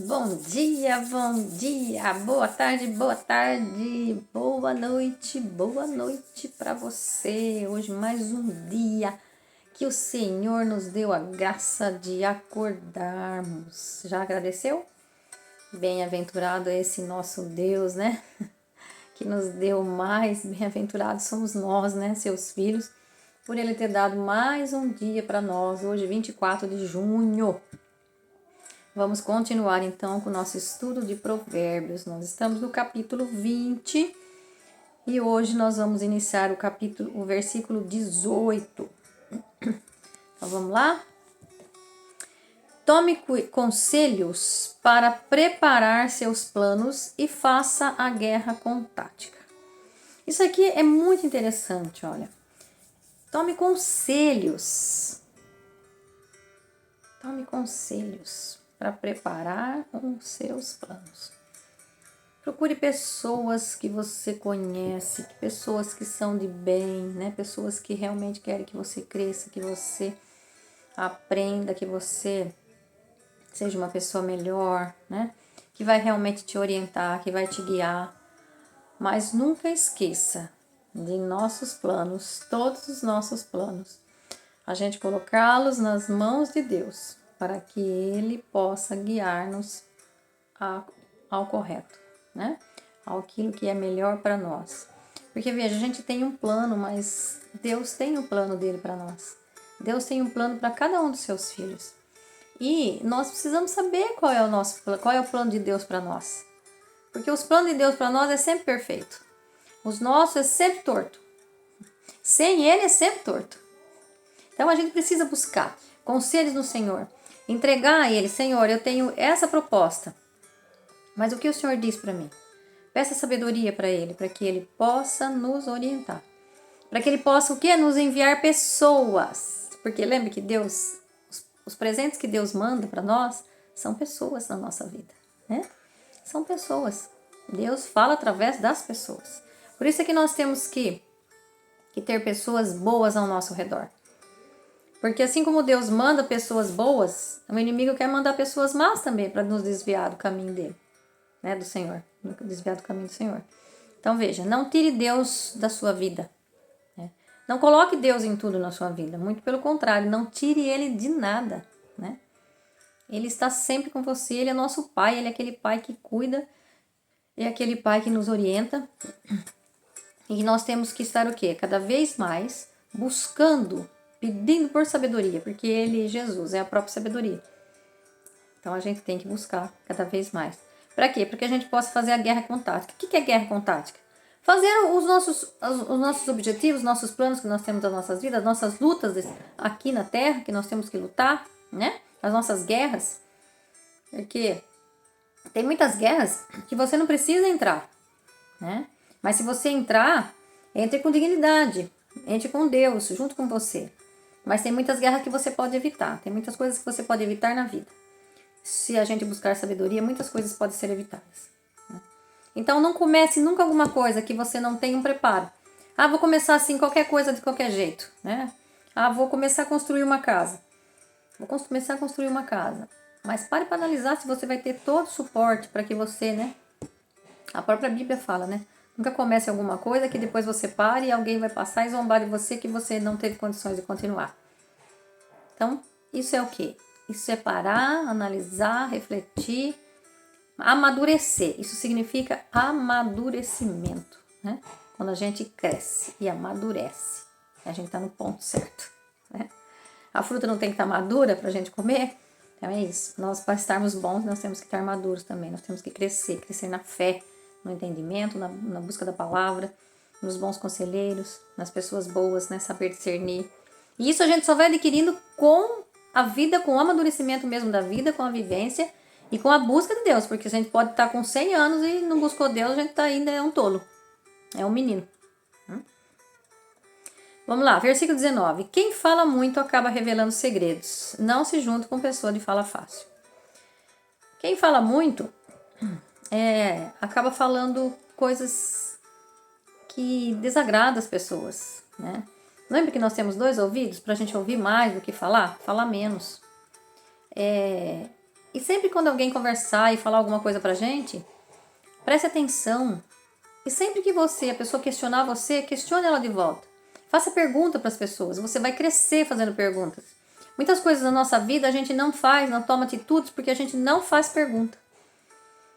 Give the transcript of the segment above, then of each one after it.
Bom dia, boa tarde, boa noite para você. Hoje mais um dia que o Senhor nos deu a graça de acordarmos. Já agradeceu? Bem-aventurado é esse nosso Deus, né? Que nos deu mais, bem-aventurados somos nós, né, seus filhos, por Ele ter dado mais um dia para nós, hoje 24 de junho. Vamos continuar então com o nosso estudo de Provérbios. Nós estamos no capítulo 20 e hoje nós vamos iniciar o versículo 18. Então vamos lá? Tome conselhos para preparar seus planos e faça a guerra com tática. Isso aqui é muito interessante, olha. Tome conselhos. Tome conselhos para preparar os seus planos. Procure pessoas que você conhece, pessoas que são de bem, né? Pessoas que realmente querem que você cresça, que você aprenda, que você seja uma pessoa melhor, né? Que vai realmente te orientar, que vai te guiar. Mas nunca esqueça de nossos planos, todos os nossos planos, a gente colocá-los nas mãos de Deus, para que Ele possa guiar-nos ao correto, né? Aquilo que é melhor para nós. Porque, veja, a gente tem um plano, mas Deus tem um plano dele para nós. Deus tem um plano para cada um dos seus filhos. E nós precisamos saber qual é o plano de Deus para nós. Porque os planos de Deus para nós é sempre perfeito. Os nossos é sempre torto. Sem Ele é sempre torto. Então a gente precisa buscar conselhos no Senhor. Entregar a Ele, Senhor, eu tenho essa proposta. Mas o que o Senhor diz para mim? Peça sabedoria para Ele, para que Ele possa nos orientar. Para que Ele possa o quê? Nos enviar pessoas. Porque lembre que Deus, os presentes que Deus manda para nós, são pessoas na nossa vida, né? São pessoas. Deus fala através das pessoas. Por isso é que nós temos que ter pessoas boas ao nosso redor. Porque assim como Deus manda pessoas boas, o inimigo quer mandar pessoas más também para nos desviar do caminho dele, né, do Senhor, desviar do caminho do Senhor. Então veja, não tire Deus da sua vida, né? Não coloque Deus em tudo na sua vida, muito pelo contrário, não tire Ele de nada, né? Ele está sempre com você, Ele é nosso Pai, Ele é aquele Pai que cuida, é aquele Pai que nos orienta. E nós temos que estar o quê? Cada vez mais buscando, pedindo por sabedoria, porque Ele, Jesus, é a própria sabedoria. Então a gente tem que buscar cada vez mais. Para quê? Para que a gente possa fazer a guerra com tática. O que é guerra com tática? Fazer os nossos objetivos, nossos planos que nós temos das nossas vidas, as nossas lutas aqui na Terra, que nós temos que lutar, né? As nossas guerras. Porque tem muitas guerras que você não precisa entrar, né? Mas se você entrar, entre com dignidade, entre com Deus, junto com você. Mas tem muitas guerras que você pode evitar, tem muitas coisas que você pode evitar na vida. Se a gente buscar sabedoria, muitas coisas podem ser evitadas, né? Então não comece nunca alguma coisa que você não tenha um preparo. Ah, vou começar assim, qualquer coisa de qualquer jeito, né? Ah, vou começar a construir uma casa. Vou começar a construir uma casa. Mas pare para analisar se você vai ter todo o suporte para que você, né? A própria Bíblia fala, né? Nunca comece alguma coisa que depois você pare e alguém vai passar e zombar de você que você não teve condições de continuar. Então, isso é o quê? Isso é parar, analisar, refletir, amadurecer. Isso significa amadurecimento, né? Quando a gente cresce e amadurece, a gente está no ponto certo, né? A fruta não tem que estar madura para a gente comer. Então é isso. Nós, para estarmos bons, nós temos que estar maduros também. Nós temos que crescer na fé, no entendimento, na busca da palavra, nos bons conselheiros, nas pessoas boas, né? Saber discernir. E isso a gente só vai adquirindo com a vida, com o amadurecimento mesmo da vida, com a vivência e com a busca de Deus. Porque a gente pode estar com 100 anos e não buscou Deus, a gente ainda é um tolo. É um menino. Vamos lá, versículo 19. Quem fala muito acaba revelando segredos. Não se junte com pessoa de fala fácil. Quem fala muito acaba falando coisas que desagradam as pessoas, né? Lembra que nós temos 2 ouvidos para a gente ouvir mais do que falar? Falar menos. E sempre quando alguém conversar e falar alguma coisa pra gente, preste atenção. E sempre que a pessoa questionar você, questione ela de volta. Faça pergunta para as pessoas. Você vai crescer fazendo perguntas. Muitas coisas na nossa vida a gente não faz, não toma atitudes porque a gente não faz pergunta.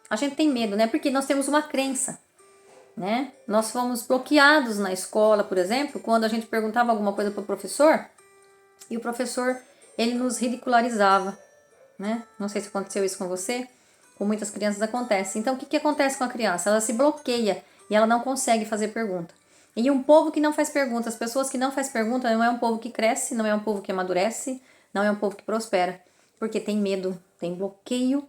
A gente tem medo, né? Porque nós temos uma crença, né? Nós fomos bloqueados na escola, por exemplo, quando a gente perguntava alguma coisa para o professor e o professor, ele nos ridicularizava, né? Não sei se aconteceu isso com você, com muitas crianças acontece. Então, o que acontece com a criança? Ela se bloqueia e ela não consegue fazer pergunta. E um povo que não faz pergunta, as pessoas que não fazem pergunta, não é um povo que cresce, não é um povo que amadurece, não é um povo que prospera, porque tem medo, tem bloqueio,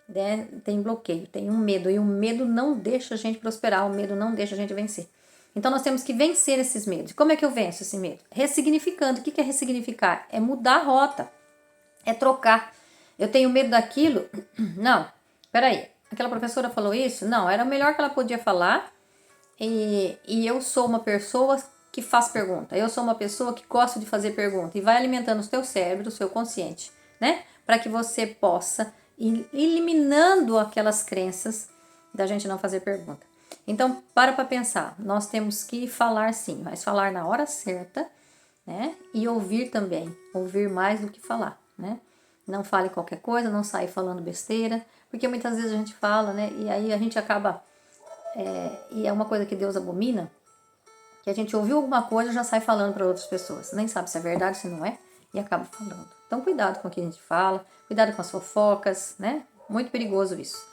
né? Tem bloqueio, tem um medo, e o medo não deixa a gente prosperar, o medo não deixa a gente vencer. Então nós temos que vencer esses medos. Como é que eu venço esse medo? Ressignificando. O que é ressignificar? É mudar a rota, é trocar. Eu tenho medo daquilo? Não, peraí, aquela professora falou isso? Não, era o melhor que ela podia falar, e eu sou uma pessoa que faz pergunta, eu sou uma pessoa que gosta de fazer pergunta, e vai alimentando o seu cérebro, o seu consciente, né? Para que você possa ir eliminando aquelas crenças da gente não fazer pergunta. Então, para pensar, nós temos que falar sim, mas falar na hora certa, né? E ouvir também, ouvir mais do que falar, né? Não fale qualquer coisa, não saia falando besteira, porque muitas vezes a gente fala, né? E aí a gente acaba, e é uma coisa que Deus abomina, que a gente ouviu alguma coisa e já sai falando para outras pessoas, nem sabe se é verdade, se não é, e acaba falando. Então cuidado com o que a gente fala, cuidado com as fofocas, né? Muito perigoso isso.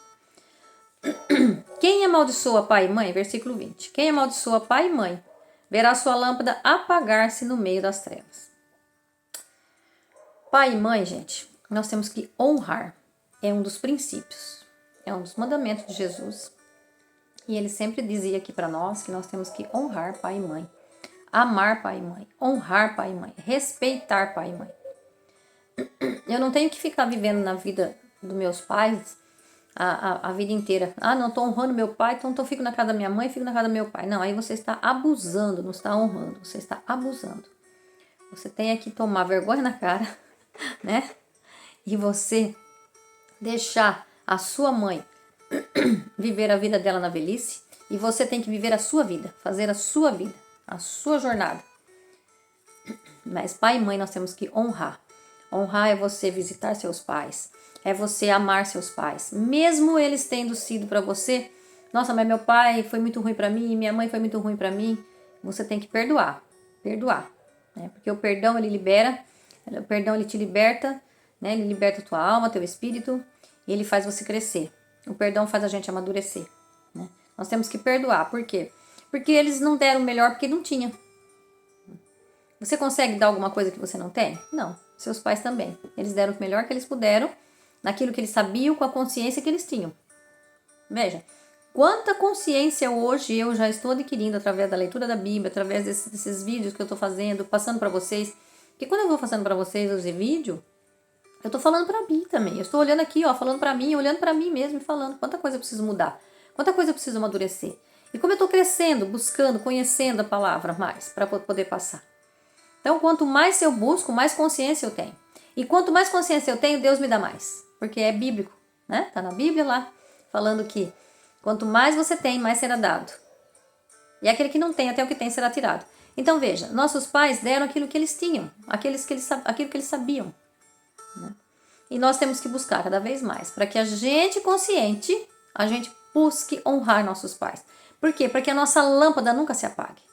Quem amaldiçoa pai e mãe, versículo 20. Quem amaldiçoa pai e mãe, verá sua lâmpada apagar-se no meio das trevas. Pai e mãe, gente, nós temos que honrar. É um dos princípios, é um dos mandamentos de Jesus. E ele sempre dizia aqui para nós que nós temos que honrar pai e mãe. Amar pai e mãe, honrar pai e mãe, respeitar pai e mãe. Eu não tenho que ficar vivendo na vida dos meus pais a vida inteira. Ah, não, estou honrando meu pai, então eu fico na casa da minha mãe, fico na casa do meu pai. Não, aí você está abusando, não está honrando, você está abusando. Você tem que tomar vergonha na cara, né? E você deixar a sua mãe viver a vida dela na velhice, e você tem que viver a sua vida, fazer a sua vida, a sua jornada. Mas pai e mãe nós temos que honrar. Honrar é você visitar seus pais, é você amar seus pais, mesmo eles tendo sido para você, nossa, mas meu pai foi muito ruim para mim, minha mãe foi muito ruim para mim. Você tem que perdoar, né? Porque o perdão ele libera, o perdão ele te liberta, né? Ele liberta tua alma, teu espírito, e ele faz você crescer. O perdão faz a gente amadurecer, né? Nós temos que perdoar, por quê? Porque eles não deram o melhor porque não tinha. Você consegue dar alguma coisa que você não tem? Não. Seus pais também. Eles deram o melhor que eles puderam, naquilo que eles sabiam, com a consciência que eles tinham. Veja, quanta consciência hoje eu já estou adquirindo através da leitura da Bíblia, através desses vídeos que eu estou fazendo, passando para vocês. Porque quando eu vou fazendo para vocês os vídeos, eu estou falando para mim também. Eu estou olhando aqui, ó, falando para mim, olhando para mim mesmo e falando quanta coisa eu preciso mudar, quanta coisa eu preciso amadurecer. E como eu estou crescendo, buscando, conhecendo a palavra mais, para poder passar. Então, quanto mais eu busco, mais consciência eu tenho. E quanto mais consciência eu tenho, Deus me dá mais. Porque é bíblico, né? Tá na Bíblia lá, falando que quanto mais você tem, mais será dado. E aquele que não tem, até o que tem será tirado. Então, veja, nossos pais deram aquilo que eles tinham, aquilo que eles sabiam. Né? E nós temos que buscar cada vez mais, para que a gente consciente, a gente busque honrar nossos pais. Por quê? Para que a nossa lâmpada nunca se apague.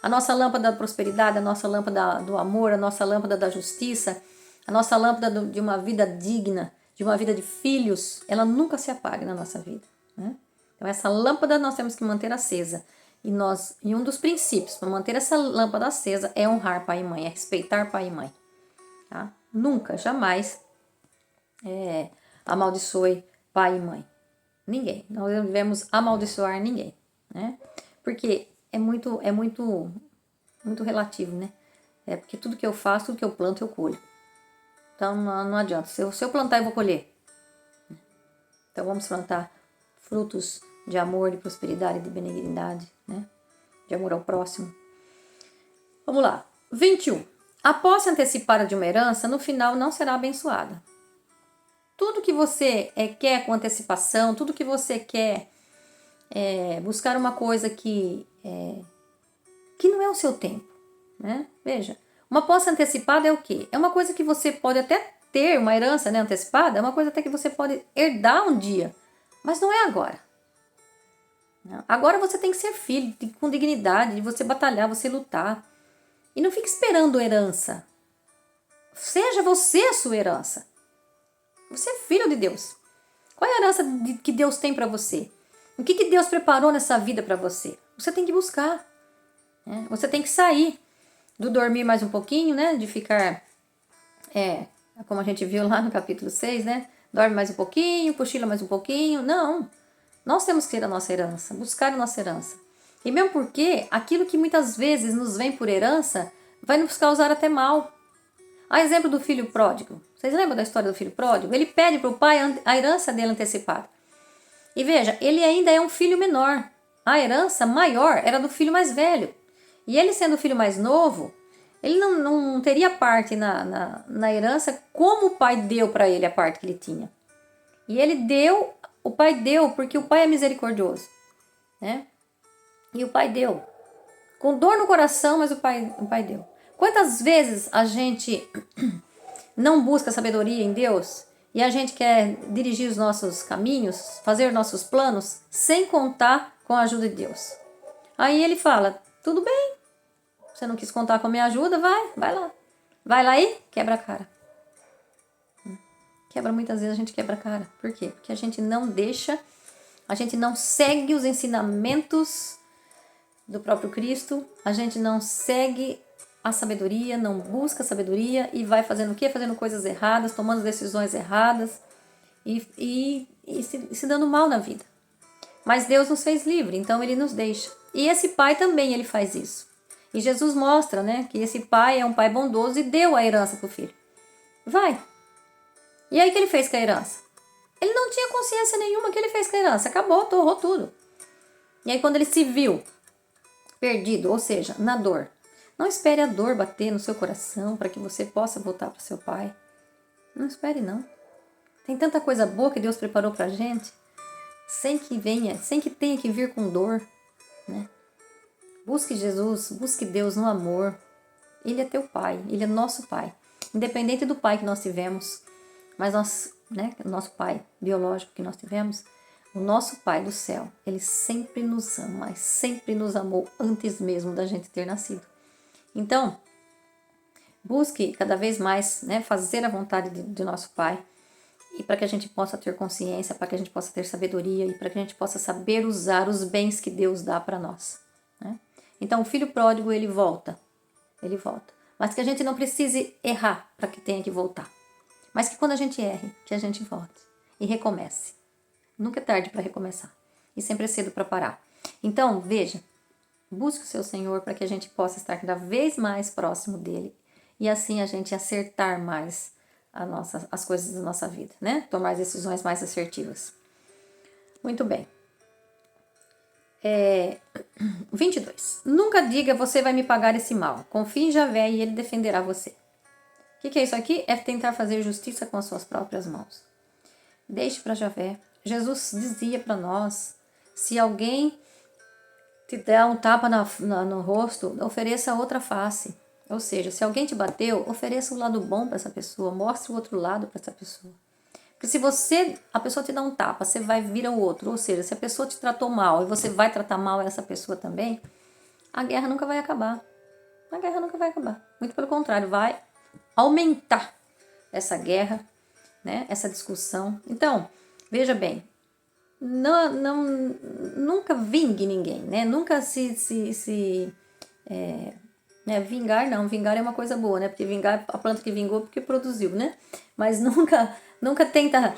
A nossa lâmpada da prosperidade, a nossa lâmpada do amor, a nossa lâmpada da justiça, a nossa lâmpada de uma vida digna, de uma vida de filhos, ela nunca se apaga na nossa vida. Né? Então essa lâmpada nós temos que manter acesa. E um dos princípios para manter essa lâmpada acesa é honrar pai e mãe, é respeitar pai e mãe. Tá? Nunca, jamais amaldiçoe pai e mãe. Ninguém. Nós não devemos amaldiçoar ninguém. Né? Porque é muito relativo, né? Porque tudo que eu faço, tudo que eu planto, eu colho. Então não adianta. Se eu plantar, eu vou colher. Então vamos plantar frutos de amor, de prosperidade, de benignidade, né? De amor ao próximo. Vamos lá. 21. A posse antecipada de uma herança, no final, não será abençoada. tudo que você quer com antecipação, tudo que você quer buscar uma coisa que não é o seu tempo, né? Veja, uma posse antecipada é o quê? É uma coisa que você pode até ter, uma herança, né, antecipada, é uma coisa até que você pode herdar um dia, mas não é agora. Agora você tem que ser filho, com dignidade, de você batalhar, você lutar. E não fique esperando herança. Seja você a sua herança. Você é filho de Deus. Qual é a herança que Deus tem para você? O que Deus preparou nessa vida para você? Você tem que buscar. Né? Você tem que sair do dormir mais um pouquinho, né? De ficar, como a gente viu lá no capítulo 6, né? Dorme mais um pouquinho, cochila mais um pouquinho. Não. Nós temos que ter a nossa herança, buscar a nossa herança. E mesmo porque aquilo que muitas vezes nos vem por herança vai nos causar até mal. A exemplo do filho pródigo. Vocês lembram da história do filho pródigo? Ele pede para o pai a herança dele antecipada. E veja, ele ainda é um filho menor. A herança maior era do filho mais velho. E ele sendo o filho mais novo, ele não teria parte na herança como o pai deu para ele a parte que ele tinha. E ele deu, o pai deu porque o pai é misericordioso. Né? E o pai deu. Com dor no coração, mas o pai deu. Quantas vezes a gente não busca sabedoria em Deus e a gente quer dirigir os nossos caminhos, fazer nossos planos, sem contar com a ajuda de Deus? Aí ele fala, tudo bem, você não quis contar com a minha ajuda, vai lá. Vai lá e quebra a cara. Muitas vezes a gente quebra a cara. Por quê? Porque a gente não deixa, a gente não segue os ensinamentos do próprio Cristo, a gente não segue a sabedoria, não busca a sabedoria e vai fazendo o quê? Fazendo coisas erradas, tomando decisões erradas e se dando mal na vida. Mas Deus nos fez livre, então Ele nos deixa. E esse pai também, ele faz isso. E Jesus mostra, né, que esse pai é um pai bondoso e deu a herança para o filho. Vai. E aí o que ele fez com a herança? Ele não tinha consciência nenhuma que ele fez com a herança. Acabou, torrou tudo. E aí quando ele se viu perdido, ou seja, na dor, não espere a dor bater no seu coração para que você possa voltar para seu pai. Não espere, não. Tem tanta coisa boa que Deus preparou para a gente, sem que tenha que vir com dor, né? Busque Jesus, busque Deus no amor. Ele é teu pai, Ele é nosso pai. Independente do pai que nós tivemos, mas nós, né, o nosso pai biológico que nós tivemos, o nosso pai do céu, ele sempre nos ama, sempre nos amou antes mesmo da gente ter nascido. Então, busque cada vez mais, né, fazer a vontade de nosso pai, e para que a gente possa ter consciência, para que a gente possa ter sabedoria e para que a gente possa saber usar os bens que Deus dá para nós. Né? Então, o filho pródigo, ele volta, mas que a gente não precise errar para que tenha que voltar. Mas que quando a gente erre, que a gente volte e recomece. Nunca é tarde para recomeçar. E sempre é cedo para parar. Então, veja, busque o seu Senhor para que a gente possa estar cada vez mais próximo dele. E assim a gente acertar mais as coisas da nossa vida, né? Tomar decisões mais assertivas. Muito bem. 22. Nunca diga, você vai me pagar esse mal. Confie em Javé e ele defenderá você. O que é isso aqui? É tentar fazer justiça com as suas próprias mãos. Deixe para Javé. Jesus dizia para nós, se alguém te der um tapa no rosto, ofereça outra face. Ou seja, se alguém te bateu, ofereça o lado bom para essa pessoa, mostre o outro lado para essa pessoa. Porque se a pessoa te dá um tapa, você vai vir ao outro. Ou seja, se a pessoa te tratou mal e você vai tratar mal essa pessoa também, a guerra nunca vai acabar. A guerra nunca vai acabar. Muito pelo contrário, vai aumentar essa guerra, né? Essa discussão. Então, veja bem, nunca vingue ninguém, né? Nunca vingar não, vingar é uma coisa boa, né? Porque vingar, a planta que vingou porque produziu, né? Mas nunca tenta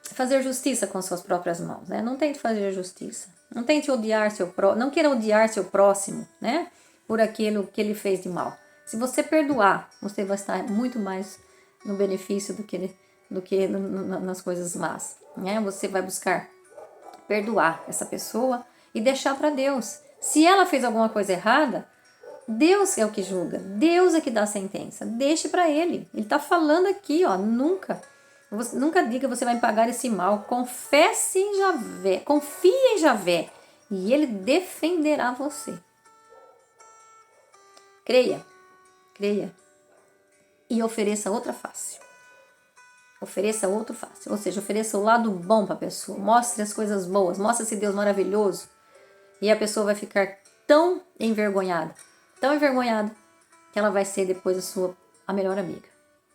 fazer justiça com suas próprias mãos, né? Não tente fazer justiça. Não tente odiar não queira odiar seu próximo, né? Por aquilo que ele fez de mal. Se você perdoar, você vai estar muito mais no benefício do que nas coisas más, né? Você vai buscar perdoar essa pessoa e deixar para Deus. Se ela fez alguma coisa errada, Deus é o que julga, Deus é que dá a sentença. Deixe para Ele. Ele está falando aqui, ó, nunca Você, nunca diga você vai me pagar esse mal. Confesse em Javé, confie em Javé e ele defenderá você. Creia, creia e ofereça outra face. Ofereça outro face, ou seja, ofereça o lado bom para a pessoa. Mostre as coisas boas, mostre esse Deus maravilhoso. E a pessoa vai ficar tão envergonhada, que ela vai ser depois a melhor amiga.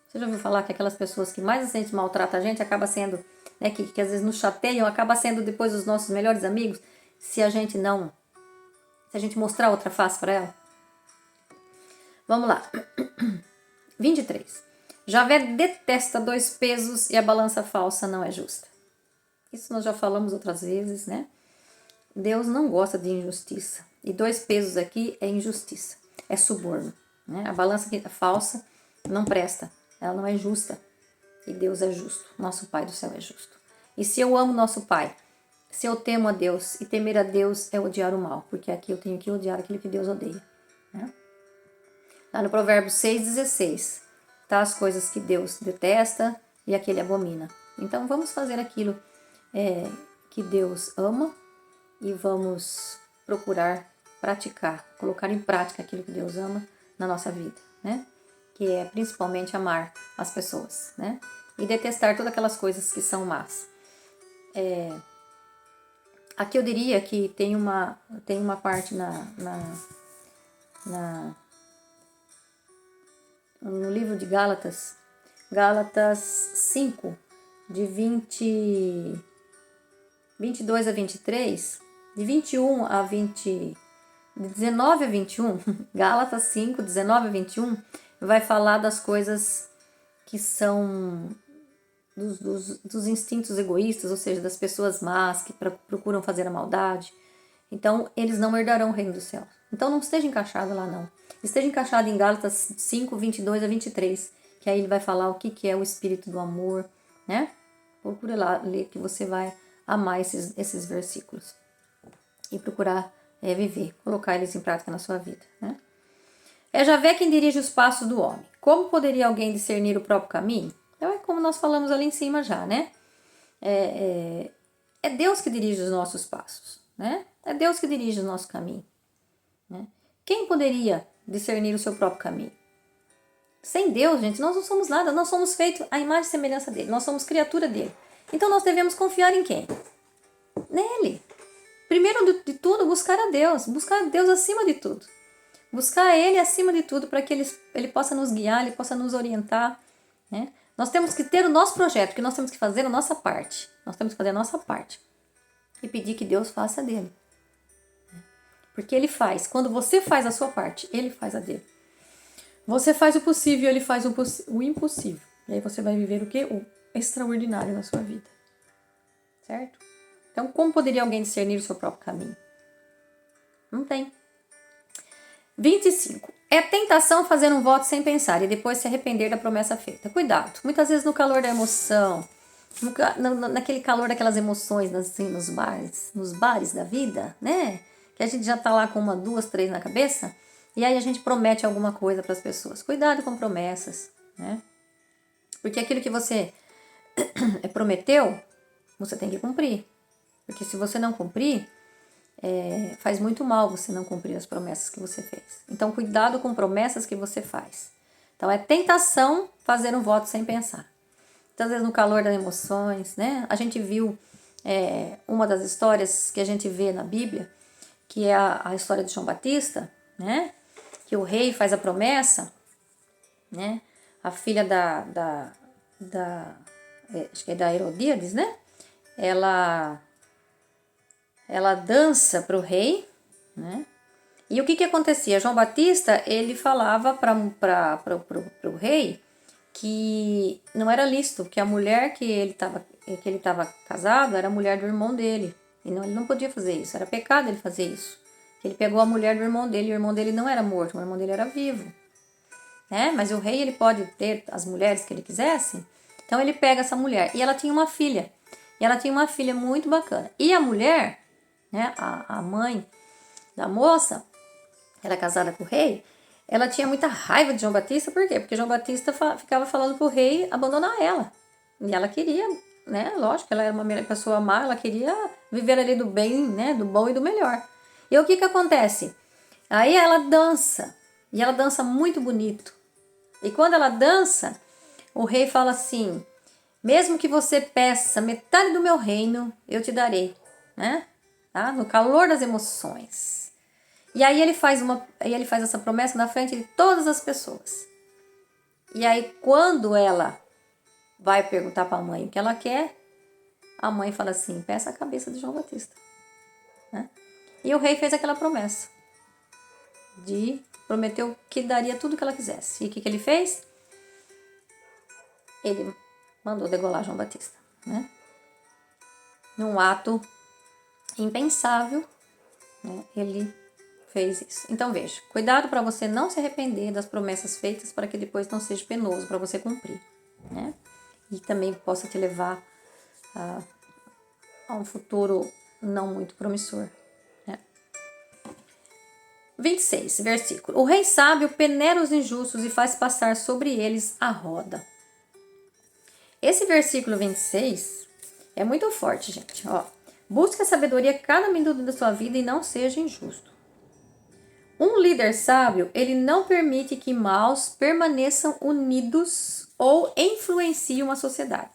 Você já ouviu falar que aquelas pessoas que mais a gente maltrata a gente, acaba sendo, né, que às vezes nos chateiam, acaba sendo depois os nossos melhores amigos, se a gente mostrar outra face para ela? Vamos lá. 23. Javé detesta 2 pesos e a balança falsa não é justa. Isso nós já falamos outras vezes, né? Deus não gosta de injustiça. E 2 pesos aqui é injustiça, é suborno, né? A balança falsa não presta, ela não é justa. E Deus é justo, nosso Pai do céu é justo. E se eu amo nosso Pai, se eu temo a Deus, e temer a Deus é odiar o mal, porque aqui eu tenho que odiar aquilo que Deus odeia, né? Lá no Provérbios 6,16, tá? As coisas que Deus detesta e aquele abomina. Então vamos fazer aquilo que Deus ama e vamos procurar praticar, colocar em prática aquilo que Deus ama na nossa vida, né? Que é principalmente amar as pessoas, né? E detestar todas aquelas coisas que são más. Aqui eu diria que tem uma parte no livro de Gálatas 5, de 22 a 23, de 21 a 20, de 19 a 21, Gálatas 5, 19 a 21, vai falar das coisas que são dos instintos egoístas, ou seja, das pessoas más que procuram fazer a maldade. Então, eles não herdarão o reino do céu. Então, não esteja encaixado lá, não. Esteja encaixado em Gálatas 5, 22 a 23, que aí ele vai falar o que é o espírito do amor, né? Procure lá ler que você vai amar esses versículos. E procurar viver, colocar eles em prática na sua vida, né? É Javé quem dirige os passos do homem. Como poderia alguém discernir o próprio caminho? Então, é como nós falamos ali em cima já, né? É Deus que dirige os nossos passos, né? É Deus que dirige o nosso caminho, né? Quem poderia discernir o seu próprio caminho? Sem Deus, gente, nós não somos nada. Nós somos feitos à imagem e semelhança dele. Nós somos criatura dele. Então, nós devemos confiar em quem? Nele. Primeiro de tudo, buscar a Deus. Buscar a Deus acima de tudo. Buscar Ele acima de tudo para que Ele possa nos guiar, Ele possa nos orientar, né? Nós temos que ter o nosso projeto, que nós temos que fazer a nossa parte. Nós temos que fazer a nossa parte. E pedir que Deus faça a dele. Porque Ele faz. Quando você faz a sua parte, Ele faz a dele. Você faz o possível, Ele faz o impossível. E aí você vai viver o quê? O extraordinário na sua vida. Certo? Então, como poderia alguém discernir o seu próprio caminho? Não tem. 25. É tentação fazer um voto sem pensar e depois se arrepender da promessa feita. Cuidado. Muitas vezes no calor da emoção, naquele calor daquelas emoções, assim, nos bares da vida, né? Que a gente já tá lá com 1, 2, 3 na cabeça, e aí a gente promete alguma coisa para as pessoas. Cuidado com promessas, né? Porque aquilo que você prometeu, você tem que cumprir. Porque se você não cumprir, faz muito mal você não cumprir as promessas que você fez. Então, cuidado com promessas que você faz. Então, é tentação fazer um voto sem pensar. Então, às vezes, no calor das emoções, né? A gente viu uma das histórias que a gente vê na Bíblia, que é a história de João Batista, né? Que o rei faz a promessa, né? A filha acho que é da Herodíades, né? Ela dança para o rei, né? E o que acontecia? João Batista, ele falava para o rei que não era lícito, que a mulher que ele estava casado era a mulher do irmão dele. E ele não podia fazer isso, era pecado ele fazer isso. Ele pegou a mulher do irmão dele, e o irmão dele não era morto, o irmão dele era vivo. Né? Mas o rei, ele pode ter as mulheres que ele quisesse, então ele pega essa mulher. E ela tinha uma filha, muito bacana. E a mulher, né, a mãe da moça, era casada com o rei, ela tinha muita raiva de João Batista, por quê? Porque João Batista ficava falando pro rei abandonar ela. E ela queria, né? Lógico, ela era uma pessoa má, ela queria viver ali do bem, né? Do bom e do melhor. E o que acontece? Aí ela dança, e ela dança muito bonito. E quando ela dança, o rei fala assim: mesmo que você peça metade do meu reino, eu te darei, né? Tá? No calor das emoções. E aí ele faz essa promessa na frente de todas as pessoas. E aí quando ela vai perguntar para a mãe o que ela quer, a mãe fala assim: peça a cabeça de João Batista, né? E o rei fez aquela promessa prometeu que daria tudo o que ela quisesse. E o que ele fez? Ele mandou degolar João Batista, né? Num ato impensável, né? Ele fez isso. Então veja, cuidado para você não se arrepender das promessas feitas, para que depois não seja penoso para você cumprir, né? E também possa te levar a um futuro não muito promissor, né? 26, versículo. O rei sábio peneira os injustos e faz passar sobre eles a roda. Esse versículo 26 é muito forte, gente. Ó, busque a sabedoria cada minuto da sua vida e não seja injusto. Um líder sábio, ele não permite que maus permaneçam unidos ou influenciem uma sociedade.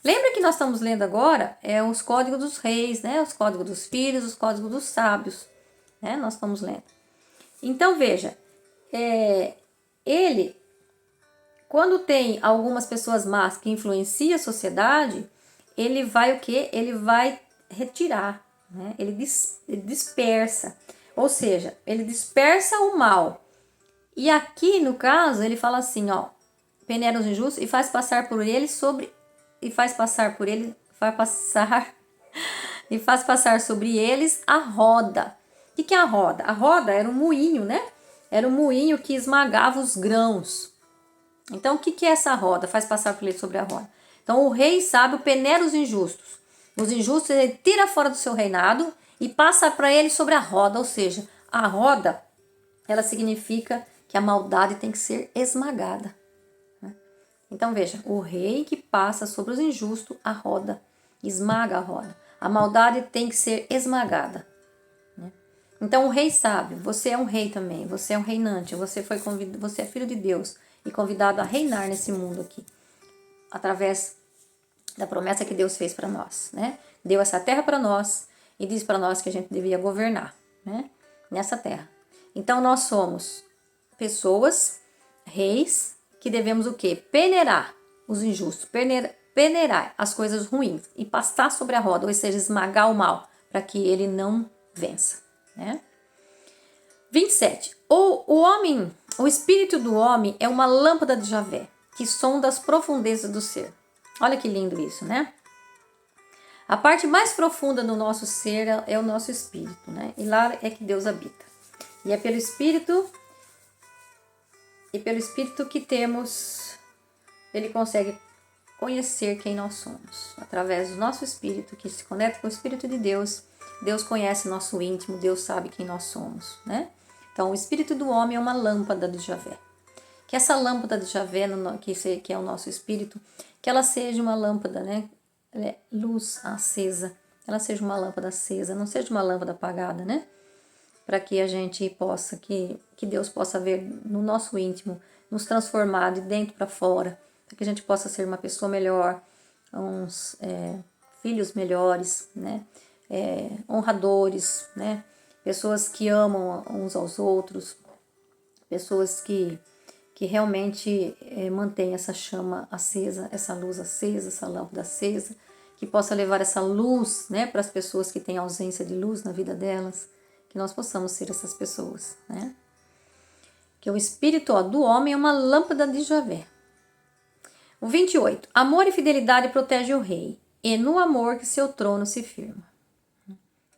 Lembra que nós estamos lendo agora os códigos dos reis, né? Os códigos dos filhos, os códigos dos sábios, né? Nós estamos lendo. Então veja, ele, quando tem algumas pessoas más que influenciam a sociedade, ele vai o quê? Ele vai retirar, né? Ele dispersa. Ou seja, ele dispersa o mal. E aqui, no caso, ele fala assim, ó, peneira os injustos e faz passar por ele e faz passar sobre eles a roda. O que é a roda? A roda era um moinho, né? Era um moinho que esmagava os grãos. Então, o que é essa roda? Faz passar por ele sobre a roda. Então, o rei sábio peneira os injustos. Os injustos ele tira fora do seu reinado e passa para ele sobre a roda, ou seja, a roda, ela significa que a maldade tem que ser esmagada. Então veja, o rei que passa sobre os injustos a roda, esmaga a roda. A maldade tem que ser esmagada. Então o rei sábio, você é um rei também, você é um reinante, você é filho de Deus e convidado a reinar nesse mundo aqui, através da promessa que Deus fez para nós, né? Deu essa terra para nós e disse para nós que a gente devia governar, né? Nessa terra. Então nós somos pessoas, reis, que devemos o quê? Peneirar os injustos, peneirar as coisas ruins e passar sobre a roda, ou seja, esmagar o mal, para que ele não vença, né? 27. O espírito do homem é uma lâmpada de Javé, que sonda as profundezas do ser. Olha que lindo isso, né? A parte mais profunda do nosso ser é o nosso espírito, né? E lá é que Deus habita. E é pelo espírito que ele consegue conhecer quem nós somos. Através do nosso espírito, que se conecta com o espírito de Deus, Deus conhece nosso íntimo, Deus sabe quem nós somos, né? Então, o espírito do homem é uma lâmpada de Javé. Que essa lâmpada de Javé, que é o nosso espírito, que ela seja uma lâmpada, né? Luz acesa, ela seja uma lâmpada acesa, não seja uma lâmpada apagada, né? Para que a gente possa, que Deus possa ver no nosso íntimo, nos transformar de dentro para fora, para que a gente possa ser uma pessoa melhor, uns filhos melhores, né? Honradores, né? Pessoas que amam uns aos outros, pessoas que realmente mantêm essa chama acesa, essa luz acesa, essa lâmpada acesa, que possa levar essa luz, né, para as pessoas que têm ausência de luz na vida delas, que nós possamos ser essas pessoas, né? Que o espírito do homem é uma lâmpada de Javé. O 28. Amor e fidelidade protege o rei, e no amor que seu trono se firma.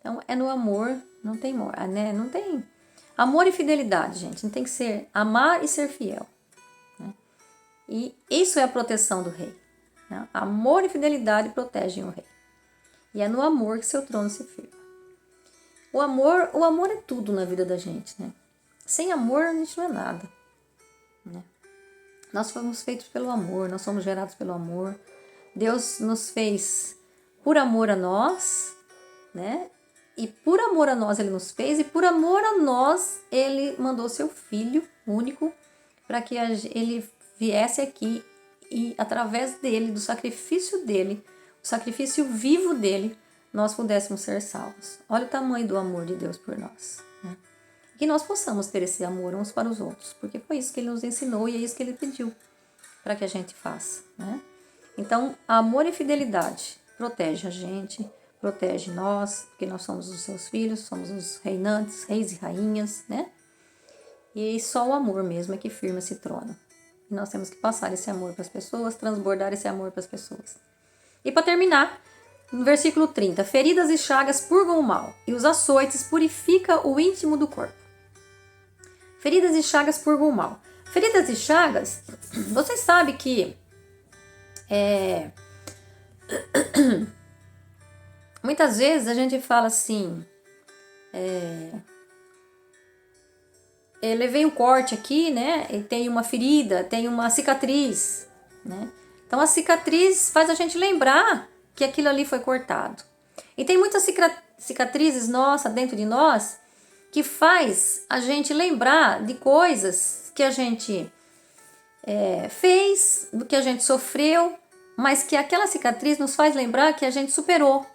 Então, é no amor, não tem amor, né? Não tem amor e fidelidade, gente. Não tem que ser amar e ser fiel, né? E isso é a proteção do rei, né? Amor e fidelidade protegem o rei. E é no amor que seu trono se firma. O amor é tudo na vida da gente, né? Sem amor a gente não é nada, né? Nós fomos feitos pelo amor, nós somos gerados pelo amor, Deus nos fez por amor a nós, né? E por amor a nós ele nos fez, e por amor a nós ele mandou seu filho único para que ele viesse aqui e através dele, do sacrifício dele, o sacrifício vivo dele, nós pudéssemos ser salvos. Olha o tamanho do amor de Deus por nós, né? Que nós possamos ter esse amor uns para os outros, porque foi isso que ele nos ensinou e é isso que ele pediu para que a gente faça, né? Então, amor e fidelidade protege a gente, protege nós, porque nós somos os seus filhos, somos os reinantes, reis e rainhas, né? E só o amor mesmo é que firma esse trono. E nós temos que passar esse amor para as pessoas, transbordar esse amor para as pessoas. E para terminar, no versículo 30, feridas e chagas purgam o mal, e os açoites purificam o íntimo do corpo. Feridas e chagas purgam o mal. Feridas e chagas, vocês sabem que muitas vezes a gente fala assim, eu levei um corte aqui, né? E tem uma ferida, tem uma cicatriz, né? Então a cicatriz faz a gente lembrar que aquilo ali foi cortado. E tem muitas cicatrizes nossas dentro de nós que faz a gente lembrar de coisas que a gente fez, do que a gente sofreu, mas que aquela cicatriz nos faz lembrar que a gente superou,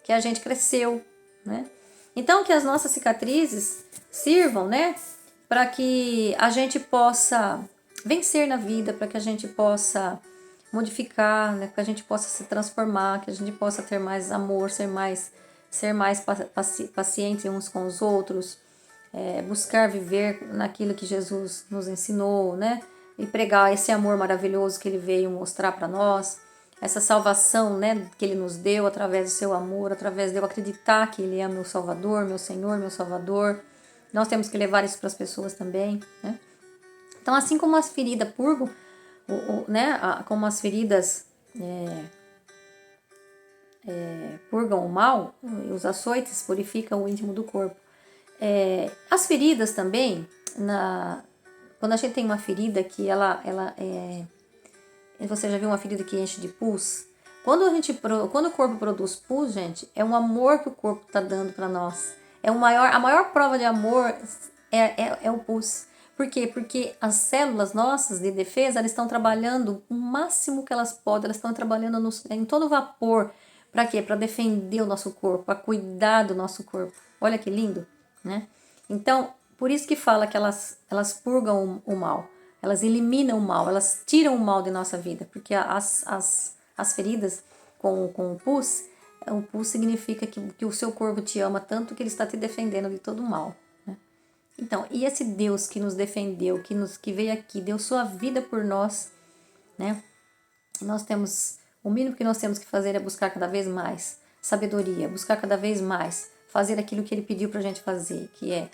que a gente cresceu, né? Então que as nossas cicatrizes sirvam, né, para que a gente possa vencer na vida, para que a gente possa modificar, né, para que a gente possa se transformar, que a gente possa ter mais amor, ser mais paciente uns com os outros, buscar viver naquilo que Jesus nos ensinou, né, e pregar esse amor maravilhoso que ele veio mostrar para nós, essa salvação, né, que ele nos deu através do seu amor, através de eu acreditar que ele é meu Salvador, meu Senhor, meu Salvador. Nós temos que levar isso para as pessoas também, né? Então, assim como as feridas purgam, né, como as feridas purgam o mal, os açoites purificam o íntimo do corpo. As feridas também, quando a gente tem uma ferida que você já viu uma ferida que enche de pus? Quando o corpo produz pus, gente, é um amor que o corpo está dando para nós. A maior prova de amor é o pus. Por quê? Porque as células nossas de defesa, elas estão trabalhando o máximo que elas podem, elas estão trabalhando em todo vapor. Para quê? Para defender o nosso corpo, para cuidar do nosso corpo. Olha que lindo, né? Então, por isso que fala que elas purgam o mal, elas eliminam o mal, elas tiram o mal de nossa vida, porque as feridas com o pus significa que o seu corpo te ama tanto que ele está te defendendo de todo o mal, né? Então, e esse Deus que nos defendeu, que veio aqui, deu sua vida por nós, né? O mínimo que nós temos que fazer é buscar cada vez mais sabedoria, buscar cada vez mais fazer aquilo que ele pediu para a gente fazer, que é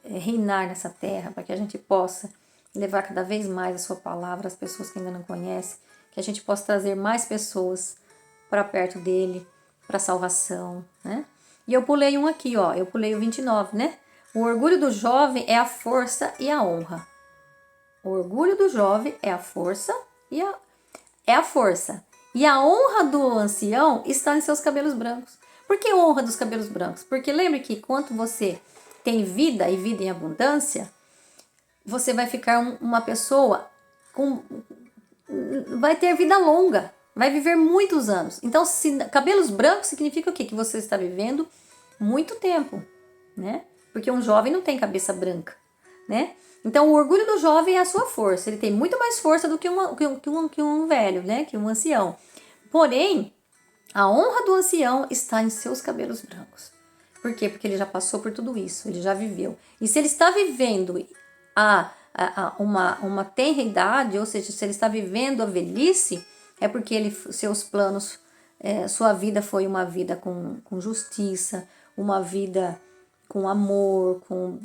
reinar nessa terra, para que a gente possa levar cada vez mais a sua palavra às pessoas que ainda não conhecem, que a gente possa trazer mais pessoas para perto dele, para salvação, né? E eu pulei um aqui, ó, eu pulei o 29, né? O orgulho do jovem é a força e a honra. O orgulho do jovem é a força e a força. E a honra do ancião está em seus cabelos brancos. Por que honra dos cabelos brancos? Porque lembre que quando você tem vida e vida em abundância, você vai ficar uma pessoa vai ter vida longa, vai viver muitos anos. Então, cabelos brancos significa o quê? Que você está vivendo muito tempo, né? Porque um jovem não tem cabeça branca, né? Então, o orgulho do jovem é a sua força. Ele tem muito mais força do que um velho, né? Que um ancião. Porém, a honra do ancião está em seus cabelos brancos. Por quê? Porque ele já passou por tudo isso, ele já viveu. E se ele está vivendo uma tenra idade, ou seja, se ele está vivendo a velhice, é porque seus planos, sua vida foi uma vida com justiça, uma vida com amor, com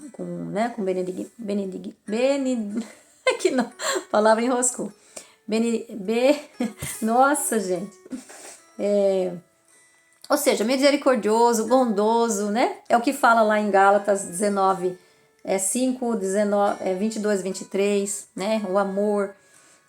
que não, palavra enroscou. Nossa, gente. Ou seja, misericordioso, bondoso, né? É o que fala lá em Gálatas 19, 5, 19, 22, 23, né? O amor.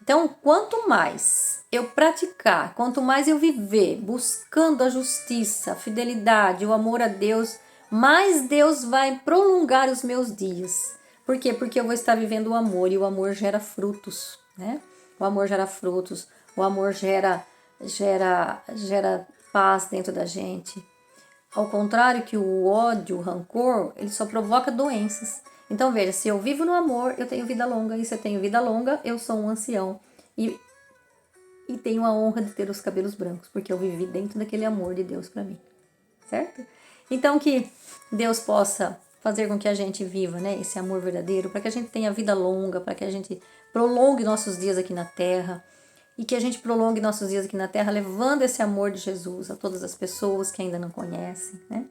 Então, quanto mais eu praticar, quanto mais eu viver buscando a justiça, a fidelidade, o amor a Deus, mais Deus vai prolongar os meus dias. Por quê? Porque eu vou estar vivendo o amor, e o amor gera frutos, né? O amor gera frutos, o amor gera paz dentro da gente. Ao contrário que o ódio, o rancor, ele só provoca doenças. Então veja, se eu vivo no amor, eu tenho vida longa, e se eu tenho vida longa, eu sou um ancião. E tenho a honra de ter os cabelos brancos, porque eu vivi dentro daquele amor de Deus para mim, certo? Então que Deus possa fazer com que a gente viva, né, esse amor verdadeiro, para que a gente tenha vida longa, para que a gente prolongue nossos dias aqui na terra, e que a gente prolongue nossos dias aqui na terra levando esse amor de Jesus a todas as pessoas que ainda não conhecem, né?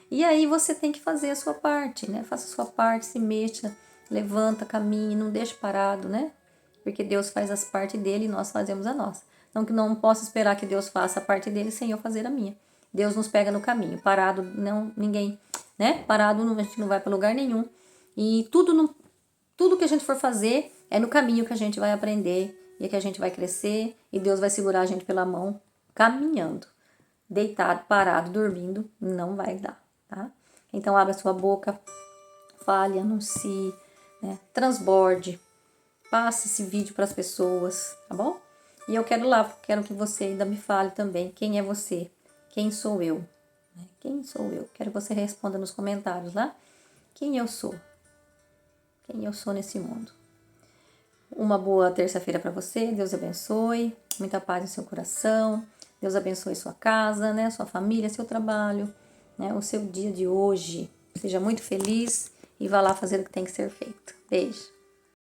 E aí você tem que fazer a sua parte, né? Faça a sua parte, se mexa, levanta, caminhe, não deixe parado, né? Porque Deus faz as partes dele e nós fazemos a nossa. Então que não posso esperar que Deus faça a parte dele sem eu fazer a minha. Deus nos pega no caminho, parado não ninguém, né? Parado a gente não vai para lugar nenhum. E tudo que a gente for fazer é no caminho que a gente vai aprender e que a gente vai crescer e Deus vai segurar a gente pela mão caminhando. Deitado, parado, dormindo, não vai dar, tá? Então abra sua boca, fale, anuncie, né? Transborde, passe esse vídeo para as pessoas, tá bom? E eu quero que você ainda me fale também quem é você, quem sou eu, né? Quem sou eu? Quero que você responda nos comentários lá quem eu sou nesse mundo. Uma boa terça-feira para você, Deus abençoe, muita paz no seu coração, Deus abençoe sua casa, né, sua família, seu trabalho, né, o seu dia de hoje. Seja muito feliz e vá lá fazer o que tem que ser feito. Beijo.